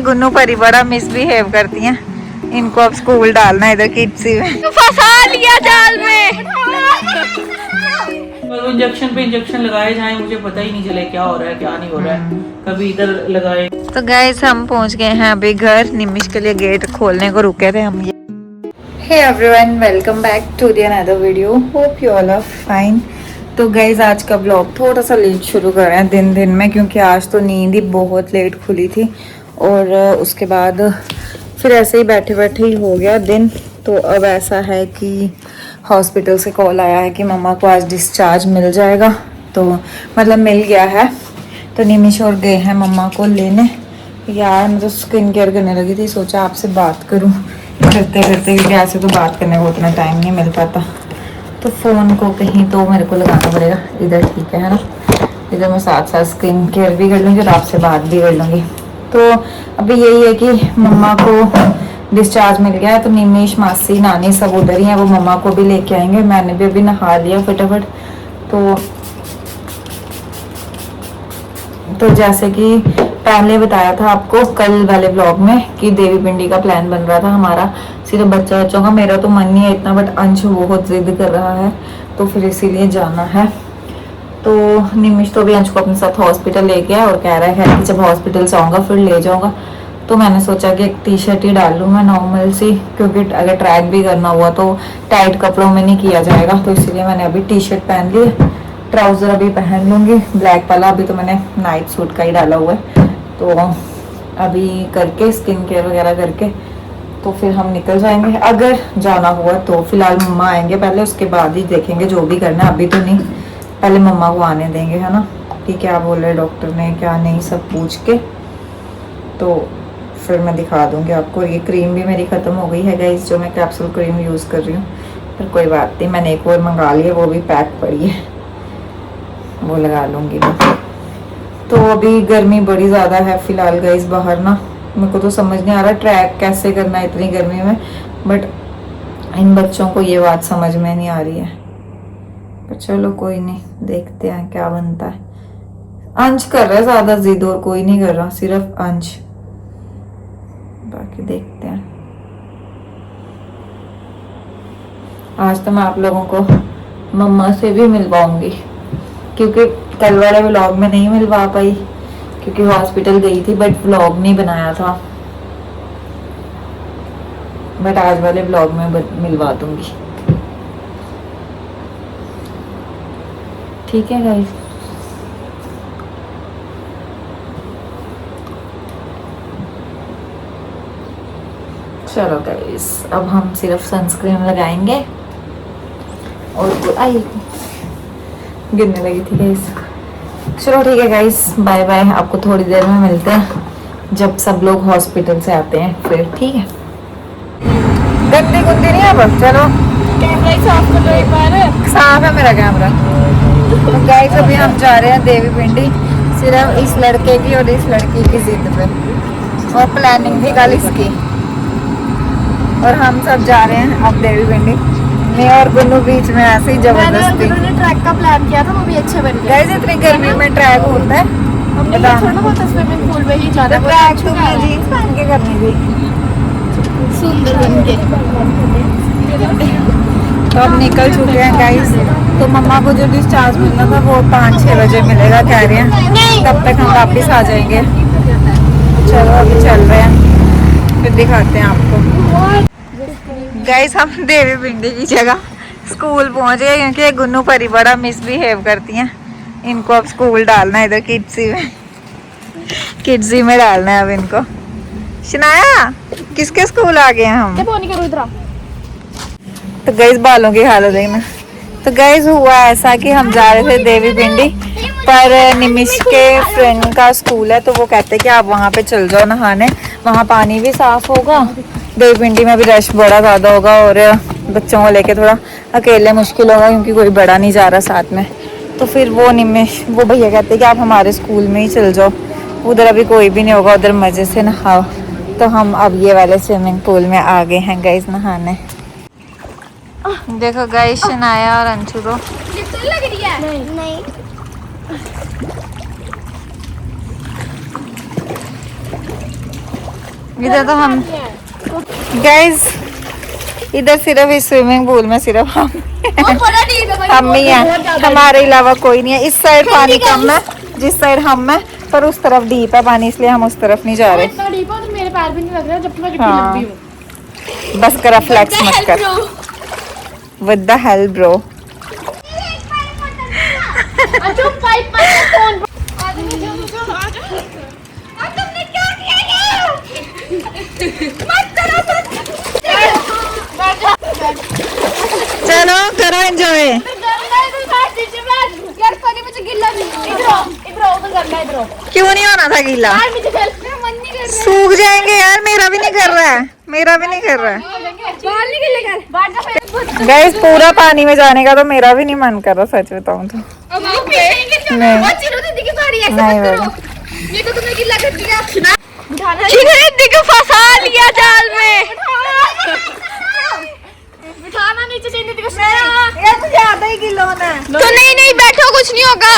गुन्नू परी बड़ा मिसबिहेव करती हैं। इनको अब स्कूल डालना है इधर किड्सी में। तो फंसा लिया जाल में। इंजेक्शन पे इंजेक्शन लगाए जाए, मुझे पता ही नहीं चले क्या हो रहा है क्या नहीं हो रहा है। कभी इधर लगाए। तो गाइस हम पहुंच गए हैं अभी घर। निमिष के लिए गेट खोलने को रुके थे हम। Hey everyone, welcome back to the another video. Hope you all are fine. तो गाइस आज का ब्लॉग थोड़ा सा लेट शुरू कर रहे हैं दिन में, क्योंकि आज तो नींद ही बहुत लेट खुली थी और उसके बाद फिर ऐसे ही बैठे बैठे ही हो गया दिन। तो अब ऐसा है कि हॉस्पिटल से कॉल आया है कि मम्मा को आज डिस्चार्ज मिल जाएगा। तो मतलब मिल गया है। तो निमिष और गए हैं मम्मा को लेने। यार मैं तो स्किन केयर करने लगी थी, सोचा आपसे बात करूं करते करते, क्योंकि ऐसे तो बात करने को उतना टाइम नहीं मिल पाता। तो फ़ोन को कहीं तो मेरे को लगाना पड़ेगा। इधर ठीक है ना, इधर मैं साथ साथ स्किन केयर भी कर लूँगी और आपसे बात भी कर लूँगी। तो अभी यही है कि मम्मा को डिस्चार्ज मिल गया है। तो निमिष, मासी, नानी सब उधर ही हैं, वो मम्मा को भी लेके आएंगे। मैंने भी अभी नहा लिया फटाफट। तो जैसे कि पहले बताया था आपको कल वाले ब्लॉग में कि देवी पिंडी का प्लान बन रहा था हमारा, सिर्फ बच्चों का। मेरा तो मन नहीं है इतना, बट अंश बहुत जिद कर रहा है तो फिर इसीलिए जाना है। तो निमिष तो भी अंश को अपने साथ हॉस्पिटल ले गया और कह रहा है कि जब हॉस्पिटल से आऊँगा फिर ले जाऊँगा। तो मैंने सोचा कि एक टी शर्ट ही डाल लूँ मैं नॉर्मल सी, क्योंकि अगर ट्रैक भी करना हुआ तो टाइट कपड़ों में नहीं किया जाएगा। तो इसीलिए मैंने अभी टी शर्ट पहन ली, ट्राउज़र अभी पहन लूँगी ब्लैक वाला। अभी तो मैंने नाइट सूट का ही डाला हुआ है। तो अभी करके स्किन केयर वगैरह करके तो फिर हम निकल जाएंगे। अगर जाना हुआ तो फिलहाल मम्मा आएंगे पहले, उसके बाद ही देखेंगे जो भी करना है। अभी तो नहीं, पहले मम्मा को आने देंगे, है ना। कि क्या बोल रहे डॉक्टर ने क्या नहीं सब पूछ के, तो फिर मैं दिखा दूँगी आपको। ये क्रीम भी मेरी ख़त्म हो गई है गाइस, जो मैं कैप्सूल क्रीम यूज़ कर रही हूँ। पर कोई बात नहीं, मैंने एक और मंगा ली है, वो भी पैक पड़ी है, वो लगा लूँगी मैं। तो अभी गर्मी बड़ी ज़्यादा है फिलहाल गाइस बाहर ना। मेरे को तो समझ नहीं आ रहा ट्रैक कैसे करना है इतनी गर्मी में, बट इन बच्चों को ये बात समझ में नहीं आ रही है। पर चलो कोई नहीं, देखते हैं क्या बनता है। अंश कर रहा है ज़्यादा जिद, और कोई नहीं कर रहा, सिर्फ अंश। बाकी देखते हैं। आज तो मैं आप लोगों को मम्मा से भी मिलवाऊंगी, क्योंकि कल वाले व्लॉग में नहीं मिलवा पाई क्योंकि हॉस्पिटल गई थी, बट व्लॉग नहीं बनाया था। बट आज वाले व्लॉग में मिलवा दूंगी। ठीक है गाइस। चलो गाइस, अब हम सिर्फ सनस्क्रीन लगाएंगे और आई गिरने लगी थी गाइस। चलो ठीक है गाइस, बाय बाय। आपको थोड़ी देर में मिलते हैं जब सब लोग हॉस्पिटल से आते हैं फिर, ठीक है। गंदी गुंदी नहीं अब, चलो कैमरा ही साफ कर लो एक बार। साफ है मेरा कैमरा। तो गाइस अभी हम जा रहे हैं देवी पिंडी, सिर्फ इस लड़के की और इस लड़की की जिद पे। और प्लानिंग थी कल इसकी, और हम सब जा रहे हैं अब देवी पिंडी। मैं और गुन्नू बीच में ऐसे ही जबरदस्ती। मैंने ट्रैक का प्लान किया था, वो भी अच्छे बन गया। गाइस इतनी गर्मी में ट्रैक होता है, हमने ये थोड़ा बहुत स्विमिंग पूल में ही जाना है। ट्रैक तो मैं जीन्स पहन के करनी थी, सुंदर बन के। तो अब निकल चुके हैं गाइस। तो मम्मा को जो डिस्चार्ज मिलना था वो 5-6 बजे मिलेगा कह रहे हैं, तब तक हम वापस आ जाएंगे। चलो अभी चल रहे हैं, फिर दिखाते हैं आपको। गाइस हम देवी पिंडी की जगह स्कूल पहुंच गए, क्योंकि गुन्नू परी बड़ा मिसबिहेव करती हैं। इनको अब स्कूल डालना है इधर किड्सी में, किड्सी में डालना है अब इनको। शनाया किसके स्कूल आ गए हैं हम। तो गाइस बालों की हालत देखना। तो गाइस हुआ ऐसा कि हम जा रहे थे देवी पिंडी, पर निमिष के फ्रेंड का स्कूल है, तो वो कहते हैं कि आप वहाँ पे चल जाओ नहाने, वहाँ पानी भी साफ होगा। देवी पिंडी में भी रश बड़ा ज़्यादा होगा और बच्चों को लेके थोड़ा अकेले मुश्किल होगा, क्योंकि कोई बड़ा नहीं जा रहा साथ में। तो फिर वो भैया कहते हैं कि आप हमारे स्कूल में ही चल जाओ, उधर अभी कोई भी नहीं होगा, उधर मज़े से नहाओ। तो हम अब ये वाले स्विमिंग पूल में आ गए हैं गाइस नहाने। देखो गाइस शनाया और अंशु को लग रही है। नहीं इधर तो हम गाइस, इधर सिर्फ इस स्विमिंग पूल में सिर्फ हम हम ही हैं, हमारे अलावा कोई नहीं है। इस साइड पानी कम है, जिस साइड हम है, पर उस तरफ डीप है पानी, इसलिए हम उस तरफ नहीं जा रहे। इतना डीप है तो मेरे पैर भी नहीं लग रहे जब मैं कितनी हाँ। लंबी हूँ। बस करा फ्लेक्स मत कर। What the hell bro? अच्छा पाइप पर फोन तुमने क्या किया? मत करो चलो करो एंजॉय। यार पानी मुझे गिल्ला नहीं। इधर उधर करना इधर। क्यों नहीं होना था गीला? यार मुझे मन नहीं कर रहा। सूख जाएंगे यार, मेरा भी नहीं कर रहा है, मेरा भी नहीं कर रहा है। बाल नहीं गिल्ले कर। बाहर का फिर गाइस पूरा पानी में जाने का तो मेरा भी नहीं मन कर रहा, सच बताऊं तो। नहीं। बहुत चिरो दीदी की बारी ऐसे नहीं मत करो। बाबा। ये तो तुमने गिल्ला कर दिया। उठाना दीदी को फंसा लिया जाल में। उठाना नीचे से दीदी को। यार तो ज्यादा ही गिला होना है। तो नहीं बैठो, कुछ नहीं होगा।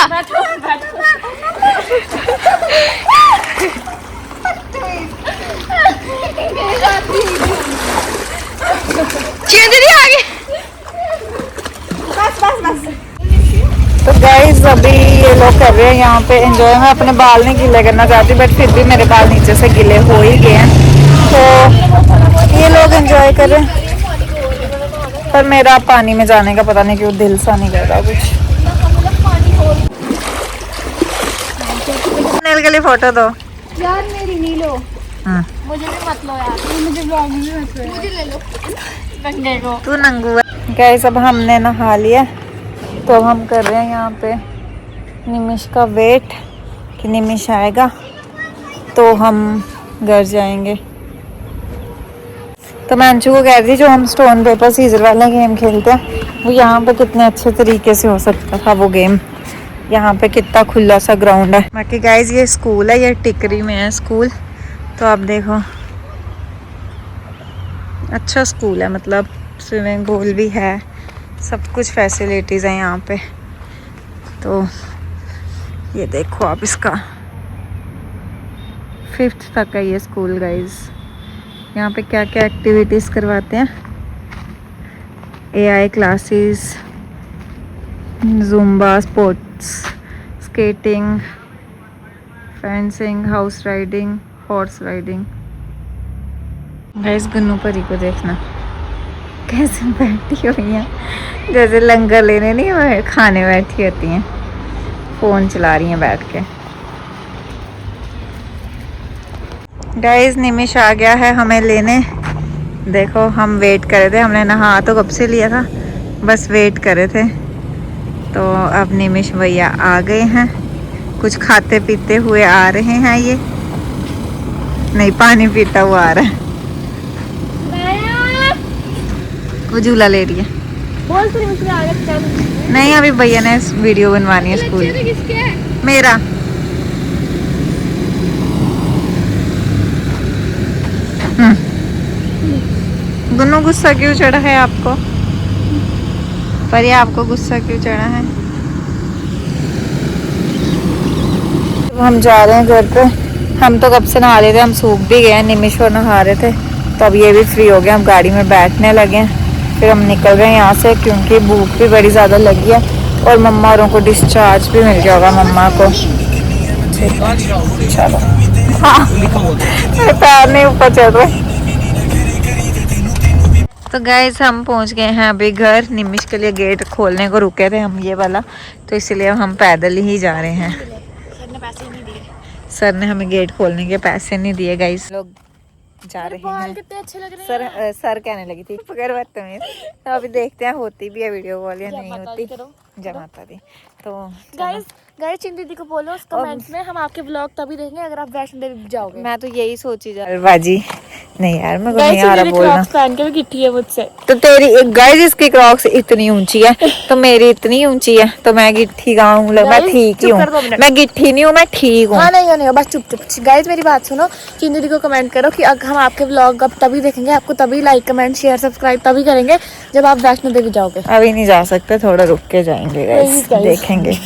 दीदी आगे। तो गाइस अभी ये लोग कर रहे हैं यहाँ पे एंजॉय। मैं अपने बाल नहीं गीले करना चाहती, बट फिर भी मेरे बाल नीचे से गीले हो ही गए हैं, तो ये लोग एंजॉय कर रहे हैं। पर मेरा पानी में जाने का पता नहीं क्यों दिल सा नहीं कर रहा कुछ। नील के लिए फोटो दो यार मेरी नहीं लो। हाँ। मुझे भी मत लो यार, मुझे ब्लॉग में भी मत लो। मुझे ले लो नंगे को। तू नंगू है। गाइस अब हमने नहा लिया, तो अब हम कर रहे हैं यहाँ पे निमिष का वेट कि निमिष आएगा तो हम घर जाएंगे। तो मैं अंशु को कह रही थी जो हम स्टोन पेपर सीजर वाला गेम खेलते हैं वो यहाँ पे कितने अच्छे तरीके से हो सकता था वो गेम। यहाँ पे कितना खुला सा ग्राउंड है। बाकी गाइज ये स्कूल है, ये टिकरी में है स्कूल। तो आप देखो अच्छा स्कूल है, मतलब स्विमिंग पूल भी है, सब कुछ फैसिलिटीज़ हैं यहाँ पे। तो ये देखो आप, इसका 5th तक है ये स्कूल गाइज। यहाँ पे क्या क्या एक्टिविटीज़ करवाते हैं, AI classes, Zumba, sports, skating, fencing, house riding, horse riding. Guys Gunnu परी को देखना कैसे बैठी हुई हैं, जैसे लंगर लेने नहीं खाने बैठी होती हैं, फ़ोन चला रही हैं बैठ के। गाइस निमिष आ गया है हमें लेने। देखो हम वेट कर रहे थे, हमने नहा तो कब से लिया था, बस वेट कर रहे थे। तो अब निमिष भैया आ गए हैं, कुछ खाते पीते हुए आ रहे हैं। ये नहीं पानी पीता हुआ आ रहा है, वो झूला ले रही है। बोल तो मुझे आ गया। नहीं अभी भैया ने वीडियो बनवानी है स्कूल। किसके है? मेरा गुन्नू गुस्सा क्यों चढ़ा है आपको? पर ये आपको गुस्सा क्यों चढ़ा है? हम जा रहे हैं घर पे। हम तो कब से नहा रहे थे, हम सूख भी गए हैं, निमिष और नहा रहे थे, तो अब ये भी फ्री हो गए, हम गाड़ी में बैठने लगे हैं। फिर हम निकल रहे हैं यहाँ से क्योंकि भूख भी बड़ी ज़्यादा लगी है और मम्मा औरों को डिस्चार्ज भी मिल गया होगा मम्मा को। चलो हाँ मेरे पैर नहीं ऊपर चढ़ रहे। तो गाइस हम पहुंच गए हैं अभी घर। निमिष के लिए गेट खोलने को रुके थे हम ये वाला, तो इसलिए हम पैदल ही जा रहे हैं। सर ने पैसे नहीं दिए। सर ने हमें गेट खोलने के पैसे नहीं दिए। गाइस लोग जा रहे बाल हैं। कितने अच्छे लग रहे हैं। सर कहने लगी थी पकड़ बदतमीज। तो अभी देखते हैं होती भी है वीडियो कॉल या नहीं होती। जय माता दी। तो गाइस चिंती दीदी को बोलो उस कमेंट में हम आपके ब्लॉग तभी देखेंगे अगर आप वैष्णो देवी जाओगे। मैं तो यही सोची जा बाजी नहीं यार मेरे को नहीं आ रहा बोलना। पहन के भी गिट्टी है मुझसे। तो तेरी गाइस इसकी क्रॉक्स इतनी ऊंची है तो मेरी इतनी ऊंची है, तो मैं गिट्ठी गाऊं? मैं ठीक ही हूँ, मैं गिट्ठी नहीं हूँ, मैं ठीक हूँ। हाँ नहीं बस चुप चुप। गाइस मेरी बात सुनो, चिंती दीदी को कमेंट करो कि हम आपके व्लॉग अब तभी देखेंगे, आपको तभी लाइक कमेंट शेयर सब्सक्राइब तभी करेंगे जब आप वैष्णो देवी जाओगे। अभी नहीं जा सकते, थोड़ा रुक के जाएंगे गाइस, देखेंगे।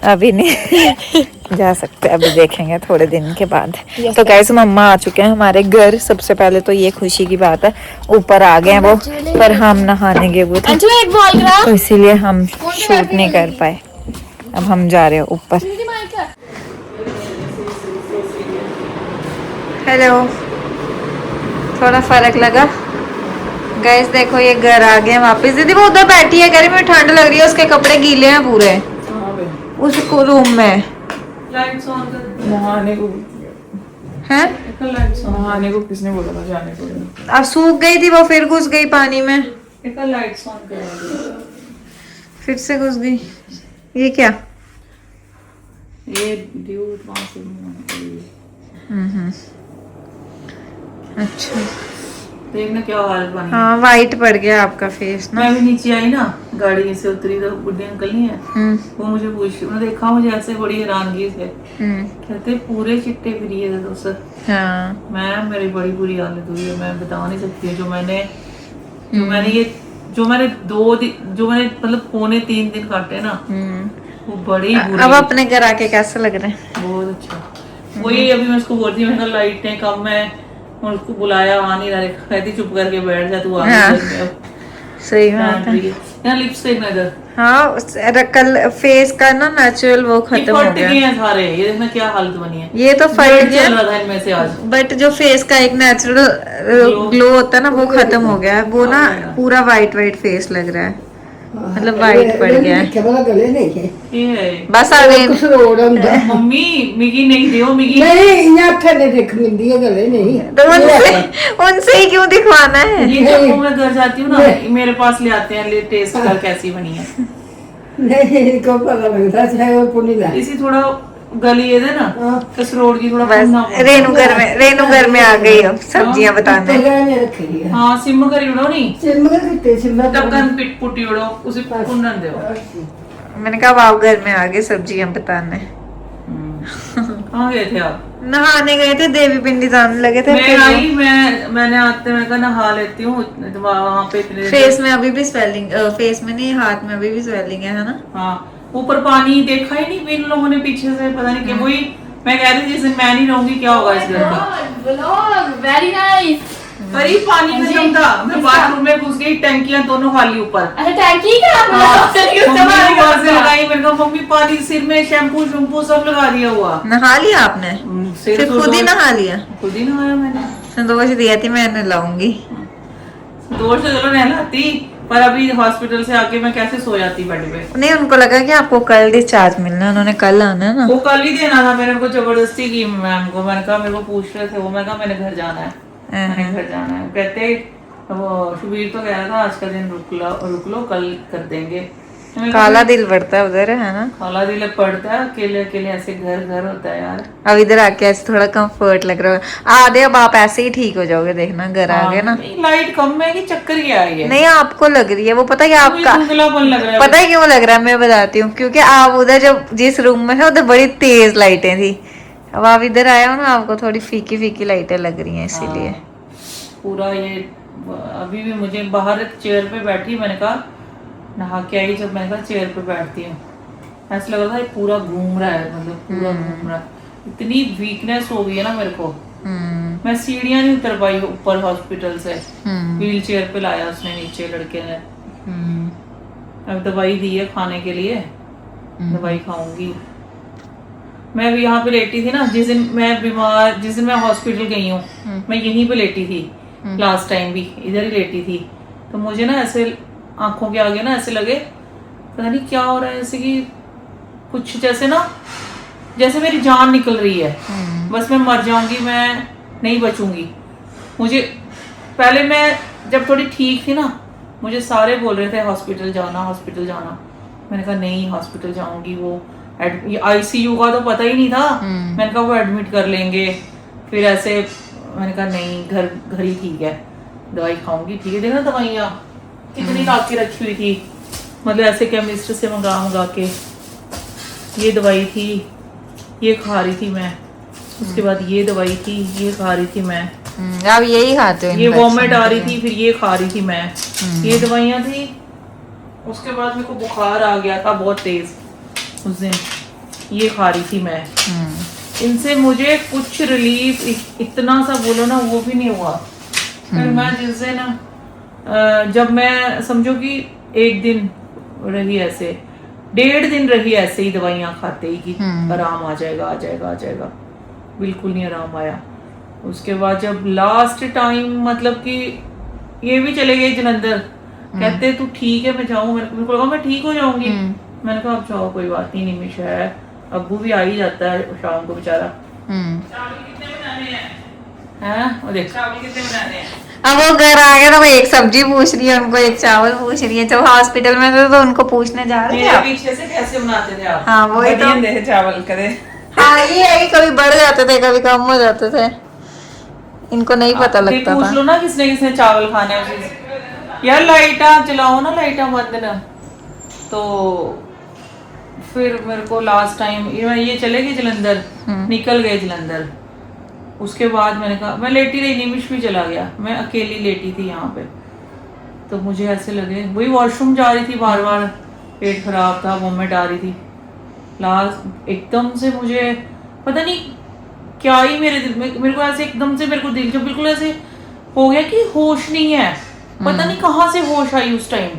अभी नहीं जा सकते, अभी देखेंगे थोड़े दिन के बाद। Yes, तो गाइस मम्मा आ चुके हैं हमारे घर। सबसे पहले तो ये खुशी की बात है, ऊपर आ गए हैं वो, पर हम नहाने गए वो थे अंशु एक बॉल करा। तो इसीलिए हम शूट नहीं कर पाए। अब हम जा रहे हैं ऊपर। हेलो, थोड़ा फर्क लगा गाइस। देखो ये घर आ गए वापस। दीदी वो उधर बैठी है, कह रही मुझे ठंड लग रही है, उसके कपड़े गीले हैं पूरे उस रूम में। लाइट्स ऑन कर, नहाने को हैं? नहाने को किसने बोला था जाने को? अब सूख गई थी वो, फिर घुस गई पानी में, लाइट्स ऑन कर, फिर से घुस गई। ये क्या? ये ड्यूट वहां से अच्छा, देखना क्या हालत बनी। हाँ वाइट पड़ गया आपका फेस ना। मैं भी नीचे आई ना, गाड़ी से उतरी तो बुढ़े अंकल नहीं है, वो मुझे पूछ, उन्होंने देखा मुझे ऐसे बड़ी हैरानगी से, कहते पूरे चिट्टे फिरिए थे तो सर। हाँ मैं, मेरी बड़ी बुरी हालत हुई है, मैं बता नहीं सकती हूँ। जो मैंने मतलब पौने 3 दिन काटे ना, वो बड़ी बुरी। अब अपने घर आके कैसे लग रहे हैं? बहुत अच्छा। वही अभी मैं उसको बोलती हूँ, मैंने कहा लाइटें कम है, उसको बुलाया आ नहीं रहा, कहती चुप करके बैठ जा तू, आ सही बात है। यहाँ लिपस्टिक ना इधर, हाँ कल फेस का ना नेचुरल वो खत्म हो फट गया। गए हैं सारे, ये देखना क्या हालत बनी है। ये तो फट ब्लड गया, चल रहा था इनमें से आज। बट जो फेस का एक नेचुरल ग्लो होता है ना, वो खत्म हो गया है। वो ना पूरा वाइट वाइट फेस लग रहा है, मतलब वाइट पड़ गया है। गले नहीं है ये है बस आ गए। कुछ रोड ਹੁੰਦਾ मम्मी मिगी नहीं दियो मिगी नहीं इन्हें थले देख मिलती है गले नहीं तो उनसे ही क्यों दिखवाना है? ये जब मैं घर जाती हूँ ना, मेरे पास ले आते हैं, ले टेस्ट कर कैसी बनी है। नहीं इनको पता लगता है वो पुनी ला इसी थोड़ा गली है ना, कसरोड़ की थोड़ा बस रेनू घर में आ गई अब सब्जियां बताने। ने रखी है हाँ सिम करी उड़ो नहीं, सिम कितने सिम ढक्कन पिट पुटी उड़ो, उसे कुंडन दो। मैंने कहा आप घर में आ गए सब्जियां बताने। कहाँ गए थे आप? नहाने गए थे, देवी पिंडी जाने लगे थे। मैं आई, मैंने आते मैं कहा नहा लेती हूँ, तो वहाँ पे इतने फेस में अभी भी स्वेलिंग, फेस में नहीं हाथ में अभी भी स्वेलिंग है ना। हाँ ऊपर पानी देखा ही नहीं इन लोगों ने पीछे से, पता नहीं क्या। वही मैं कह रही थी जिस दिन मैं नहीं रहूंगी क्या होगा इस घर का। Very nice. पर ये पानी खत्म था, मैं बाथरूम में घुस गई, टैंकियां दोनों खाली ऊपर। अच्छा टैंकी का मम्मी लगाई, मैंने कहा मम्मी पानी सिर में शैम्पू शैम्पू सब लगा दिया हुआ। नहा लिया आपने? सिर फिर खुद ही नहा लिया? खुद ही नहाया मैंने। संतोष दिया थी मैं नहलाऊंगी। दोस्त से चलो नहलाती, पर अभी हॉस्पिटल से आके मैं कैसे सो जाती बेड पे। नहीं उनको लगा कि आपको कल डिस्चार्ज मिलना है, उन्होंने कल आना है ना। वो कल ही देना था, मैंने उनको जबरदस्ती की मैम को। मैंने कहा, मेरे को पूछ रहे थे वो, मैंने कहा मैंने घर जाना है, मैंने घर जाना है। कहते वो शुभीर तो कह रहा था आज का दिन रुक लो कल कर देंगे। काला दिल बढ़ता है उधर, है ना? काला दिल पड़ता है, अकेले अकेले ऐसे घर होता है यार। अब इधर आके ऐसे थोड़ा कंफर्ट लग रहा है। आधे अब आप ऐसे ही ठीक हो जाओगे, देखना घर आ गए ना। लाइट कम है कि चक्कर क्या है? नहीं आपको लग रही है वो, पता है आपका धुंधलापन लग रहा है। पता है क्यों लग रहा है, मैं बताती हूँ। क्योंकि आप उधर जब जिस रूम में थे उधर बड़ी तेज लाइटें थी, अब आप इधर आए हो ना, आपको थोड़ी फीकी फीकी लाइटें लग रही हैं इसीलिए। पूरा ये अभी भी मुझे बाहर एक चेयर पे बैठी, मैंने कहा नहा के आई जब, मैंने कहा चेयर पे बैठती हूँ, ऐसा लग रहा था पूरा घूम रहा है, मतलब पूरा घूम रहा है। इतनी वीकनेस हो गई है ना मेरे को। मैं सीढ़ियां नहीं उतर पाई ऊपर हॉस्पिटल से, व्हील चेयर पे लाया उसने नीचे लड़के ने। अब दवाई दी है खाने के लिए, दवाई खाऊंगी। मैं भी यहाँ पे लेटी थी ना जिस दिन मैं बीमार, जिस दिन मैं हॉस्पिटल गई हूँ, मैं यहीं पे लेटी थी लास्ट टाइम भी, इधर ही लेटी थी। तो मुझे ना ऐसे आंखों के आगे ना ऐसे लगे पता नहीं क्या हो रहा है, ऐसे कि कुछ जैसे ना, जैसे मेरी जान निकल रही है, बस मैं मर जाऊंगी, मैं नहीं बचूंगी। मुझे पहले मैं जब थोड़ी ठीक थी ना, मुझे सारे बोल रहे थे हॉस्पिटल जाना हॉस्पिटल जाना। मैंने कहा नहीं हॉस्पिटल जाऊंगी, वो ICU का तो पता ही नहीं था। मैंने कहा वो एडमिट कर लेंगे, फिर ऐसे मैंने कहा नहीं घर ही ठीक है, दवाई खाऊंगी ठीक है। देखना दवाइयाँ कितनी ला के रखी हुई थी, मतलब ऐसे केमिस्ट से मंगा के। ये दवाई थी, ये खा रही थी मैं, उसके बाद ये दवाई थी, ये खा रही थी मैं। आप यही खाते हो? ये वॉमिट आ रही थी, फिर ये खा रही थी मैं, ये दवाइयाँ थी। उसके बाद मेरे को बुखार आ गया था बहुत तेज उस दिन, ये खा रही थी मैं। इनसे मुझे कुछ रिलीफ इतना सा बोलो ना वो भी नहीं हुआ। फिर मैं जिस दिन जब मैं समझो कि एक दिन रही ऐसे, 1.5 दिन रही ऐसे ही दवाइयां खाते ही कि आराम आ जाएगा आ जाएगा आ जाएगा, बिल्कुल नहीं आराम आया। उसके बाद जब लास्ट टाइम मतलब कि ये भी चले गए जलंधर, कहते तू ठीक है मैं जाऊँ, मेरे को लगा मैं ठीक हो जाऊंगी। मैंने कहा अब जाओ कोई बात नहीं, निमिष है, अब्बू भी आ ही जाता है शाम को बेचारा। चावल कितने बनाने हैं? वो देख चावल कितने बनाने हैं। अब वो घर आ गया तो वो एक सब्जी पूछ रही है, उनको एक चावल पूछ रही है। जब हॉस्पिटल में थे तो उनको पूछने जा रहे थे मेरे पीछे से कैसे बनाते थे आप? हाँ वही तो, देखे चावल करे। हाँ ये है कि कभी बढ़ जाते थे कभी कम हो जाते थे, इनको नहीं पता लगता था। पूछ लो ना किसने किसने चावल खाने हैं। यार लाइटा चलाओ ना, लाइटा बंद ना। तो फिर मेरे को लास्ट टाइम ये चले गए जलंधर, निकल गए जलंधर। उसके बाद मैंने कहा मैं लेटी रही, निमिष भी चला गया, मैं अकेली लेटी थी यहाँ पे। तो मुझे ऐसे लगे, वही वॉशरूम जा रही थी बार बार, पेट खराब था, वोमिट आ रही थी। लास्ट एकदम से मुझे पता नहीं क्या ही मेरे दिल में, मेरे को ऐसे एकदम से मेरे को दिल जो बिल्कुल ऐसे हो गया कि होश नहीं है। पता नहीं कहाँ से होश आई उस टाइम।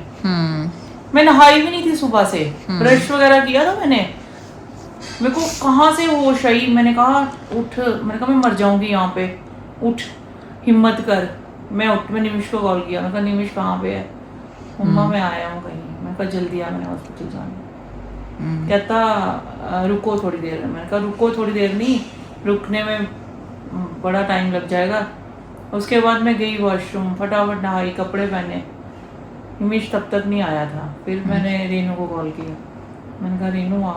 मैं नहाई भी नहीं थी सुबह से, ब्रश वगैरह किया था मैंने, मेरे को कहाँ से होश आई। मैंने कहा उठ, मैंने कहा मैं मर जाऊंगी यहाँ पे, उठ हिम्मत कर। मैं उठ, मैं निमिष को कॉल किया, मैंने कहा निमिष कहाँ पे है? मम्मा मैं आया हूँ कहीं। मैंने कहा जल्दी आ, मैंने हॉस्पिटल जाना। कहता रुको थोड़ी देर। मैंने कहा रुको थोड़ी देर नहीं, रुकने में बड़ा टाइम लग जाएगा। उसके बाद मैं गई वॉशरूम, फटाफट नहाई, कपड़े पहने। निमिष तब तक नहीं आया था। फिर मैंने रेनू को कॉल किया, मैंने कहा रेनू आ।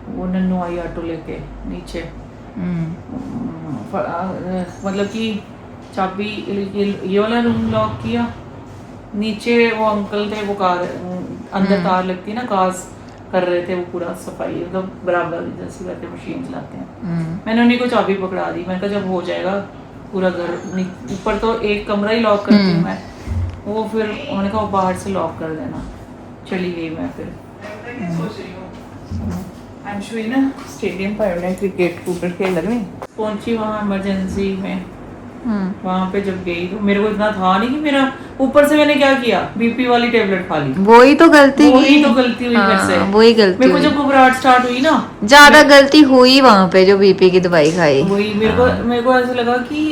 वो नन्नू आई ऑटो लेके नीचे। मतलब कि चाबी ये वाला रूम लॉक किया, नीचे वो अंकल थे, वो कार अंदर कार लगती है ना, काज कर रहे थे वो पूरा सफाई, मतलब बराबर जैसे करते मशीन चलाते हैं। मैंने उन्हीं को चाबी पकड़ा दी। मैंने कहा जब हो जाएगा पूरा घर, ऊपर तो एक कमरा ही लॉक करती हूँ मैं, वो फिर उन्होंने कहा बाहर से लॉक कर देना। चली गई मैं। फिर अंशु ना स्टेडियम पर क्रिकेट क्रिकेट खेल रही पहुंची वहाँ इमरजेंसी में। वहाँ पे जब गई तो मेरे को इतना था नहीं कि मेरा, ऊपर से मैंने क्या किया, बीपी वाली टेबलेट खा ली। वही तो गलती हुई मेरे से। वही गलती मेरे को जब घबराहट स्टार्ट हुई ना, ज्यादा गलती हुई वहाँ पे जो बीपी की दवाई खाई। वही मेरे को ऐसा लगा कि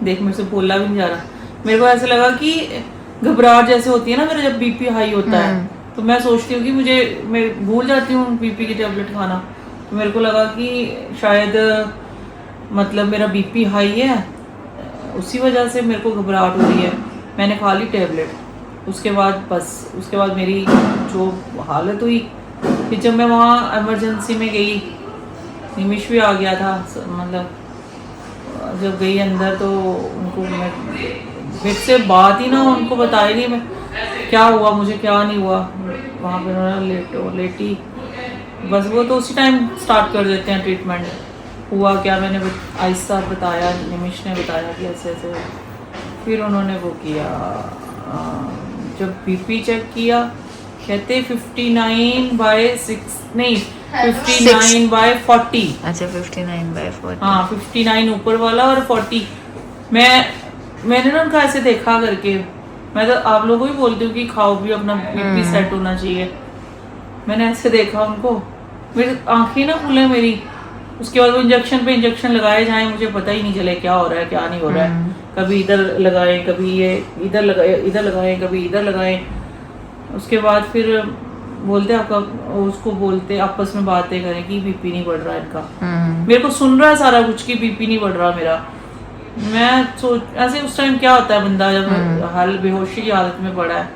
देख मेरे से बोला भी नहीं जा रहा, मेरे को ऐसा लगा कि घबराहट जैसे होती है ना मेरा जब बीपी हाई होता है, तो मैं सोचती हूँ कि मैं भूल जाती हूँ बीपी की टेबलेट खाना। तो मेरे को लगा कि शायद मतलब मेरा बीपी हाई है, उसी वजह से मेरे को घबराहट हो रही है। मैंने खा ली टेबलेट। उसके बाद बस, उसके बाद मेरी जो हालत हुई, फिर जब मैं वहाँ इमरजेंसी में गई, निमिष भी आ गया था। मतलब जब गई अंदर तो उनको मैं फिर से बात ही ना उनको बताई नहीं मैं क्या हुआ मुझे क्या नहीं हुआ। वहाँ पे उन्होंने लेटी, बस वो तो उसी टाइम स्टार्ट कर देते हैं ट्रीटमेंट। हुआ क्या, मैंने आहिस्ता बताया, निमिष ने बताया कि ऐसे ऐसे। फिर उन्होंने वो किया, जब बीपी चेक किया, कहते 59/6 नहीं 59/40। अच्छा 59/40। हाँ 59 ऊपर वाला और 40। मैंने ना उनका ऐसे देखा करके, मैं तो आप लोगों को भी बोलती हूँ कि खाओ भी, अपना बीपी सेट होना चाहिए। मैंने ऐसे देखा उनको, मेरी आंखें ना खुले मेरी। उसके बाद वो इंजेक्शन पे इंजेक्शन लगाए जाए, मुझे पता ही नहीं चले क्या हो रहा है क्या नहीं हो रहा है। कभी इधर लगाए, कभी ये इधर लगाए, कभी इधर लगाए। उसके बाद फिर बोलते आपका, उसको बोलते आपस में बातें करें कि बीपी नहीं बढ़ रहा है इनका। मेरे को सुन रहा है सारा कुछ कि बीपी नहीं बढ़ रहा मेरा। मैं सोच ऐसे उस टाइम क्या होता है बंदा जब हाल बेहोशी की हालत में पड़ा है।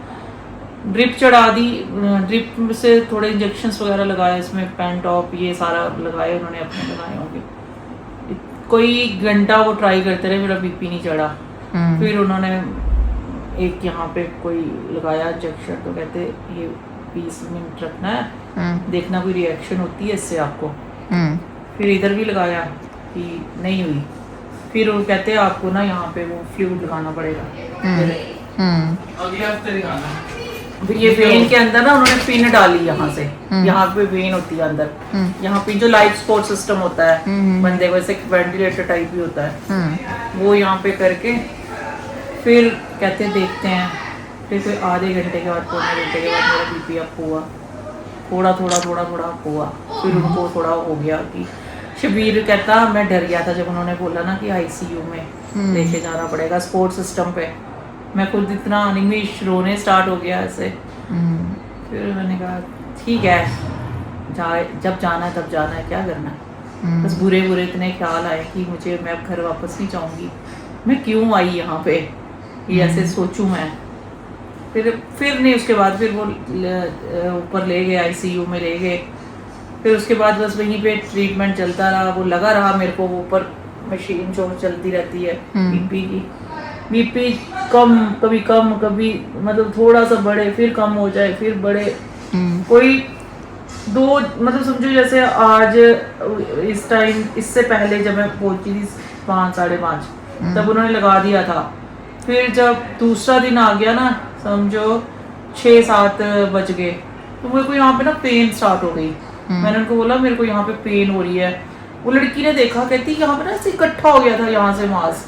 ड्रिप चढ़ा दी, ड्रिप से थोड़े इंजेक्शंस वगैरह लगाए, इसमें पेन टॉप ये सारा लगाए उन्होंने, अपने लगाए होंगे। कोई घंटा वो ट्राई करते रहे, मेरा बीपी नहीं चढ़ा। फिर उन्होंने एक यहाँ पे कोई लगाया इंजेक्शन, तो कहते ये 20 मिनट रखना है, देखना कोई रिएक्शन होती है इससे आपको। फिर इधर भी लगाया कि नहीं हुई। फिर वो कहते हैं आपको ना यहाँ पे वो फ्लूइड लगाना पड़ेगा, अगले हफ्ते दिखाना। फिर ये वेन के अंदर ना उन्होंने पिन डाली यहाँ से, यहाँ पे वेन होती है अंदर, यहाँ पिन जो लाइफ सपोर्ट सिस्टम होता है बंदे को, ऐसे वेंटिलेटर टाइप भी होता है, वो यहाँ पे करके फिर कहते हैं देखते हैं। फिर कोई आधे घंटे के बाद, पौने घंटे के बाद मेरा बीपी अप हुआ, थोड़ा थोड़ा अप हुआ। फिर उनको थोड़ा हो गया कि शबीर कहता मैं डर गया था जब उन्होंने बोला ना कि आईसीयू में लेके जाना पड़ेगा सपोर्ट सिस्टम पे। मैं खुद इतना अनिमेश रोने स्टार्ट हो गया ऐसे। फिर मैंने कहा ठीक है, जब जाना है तब जाना है, क्या करना है। बस बुरे इतने ख्याल आए कि मुझे, मैं अब घर वापस नहीं जाऊंगी, मैं क्यों आई यहाँ पे, ये ऐसे सोचूं मैं। फिर नहीं, उसके बाद फिर वो ऊपर ले गए, आईसीयू में ले गए। फिर उसके बाद बस वहीं पे ट्रीटमेंट चलता रहा, वो लगा रहा मेरे को, वो ऊपर मशीन जो चलती रहती है बीपी की, बीपी कभी कम कभी मतलब थोड़ा सा बढ़े, फिर कम हो जाए, फिर बढ़े। कोई दो मतलब समझो जैसे आज इस टाइम, इससे पहले जब मैं पहुंची थी 5 साढ़े 5, तब उन्होंने लगा दिया था। फिर जब दूसरा दिन आ गया ना, समझो 6-7 बज गए, तो मेरे को यहाँ पे ना पेन स्टार्ट हो गई। मैंने उनको बोला मेरे को यहाँ पे पेन हो रही है। वो लड़की ने देखा, कहती यहाँ पे ना ऐसे इकट्ठा हो गया था यहाँ से मांस।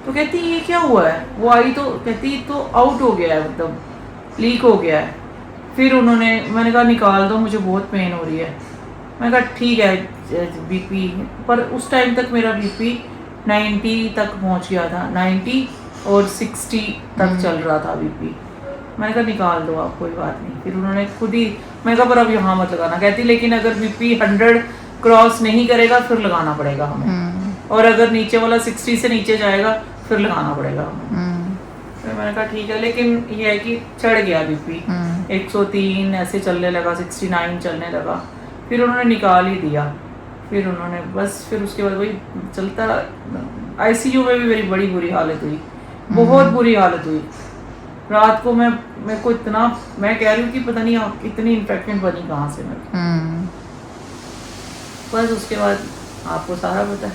तो कहती ये क्या हुआ है। वो आई तो कहती तो आउट हो गया है, मतलब लीक हो गया है। फिर उन्होंने, मैंने कहा निकाल दो, मुझे बहुत पेन हो रही है। मैंने कहा ठीक है बीपी, पर उस टाइम तक मेरा बीपी 90 तक पहुँच गया था, 90 और 60 तक चल रहा था बीपी। मैंने कहा निकाल दो आप, कोई बात नहीं। फिर उन्होंने खुद ही, मैंने कहा पर अब यहाँ मत लगाना। कहती लेकिन अगर बीपी 100 क्रॉस नहीं करेगा फिर लगाना पड़ेगा हमें, और अगर नीचे वाला 60 से नीचे जाएगा फिर लगाना पड़ेगा हमें। फिर मैंने कहा ठीक है, लेकिन ये है कि चढ़ गया बीपी, 103 ऐसे चलने लगा, 69 चलने लगा। फिर उन्होंने निकाल ही दिया। फिर उन्होंने बस, फिर उसके बाद वही चलता। आईसीयू में भी मेरी बड़ी बुरी हालत हुई, बहुत बुरी हालत हुई। रात को मेरे को इतना, मैं कह रही हूँ कि पता नहीं इतनी इन्फेक्शन बनी कहाँ से मेरे। बस उसके बाद आपको सारा पता है।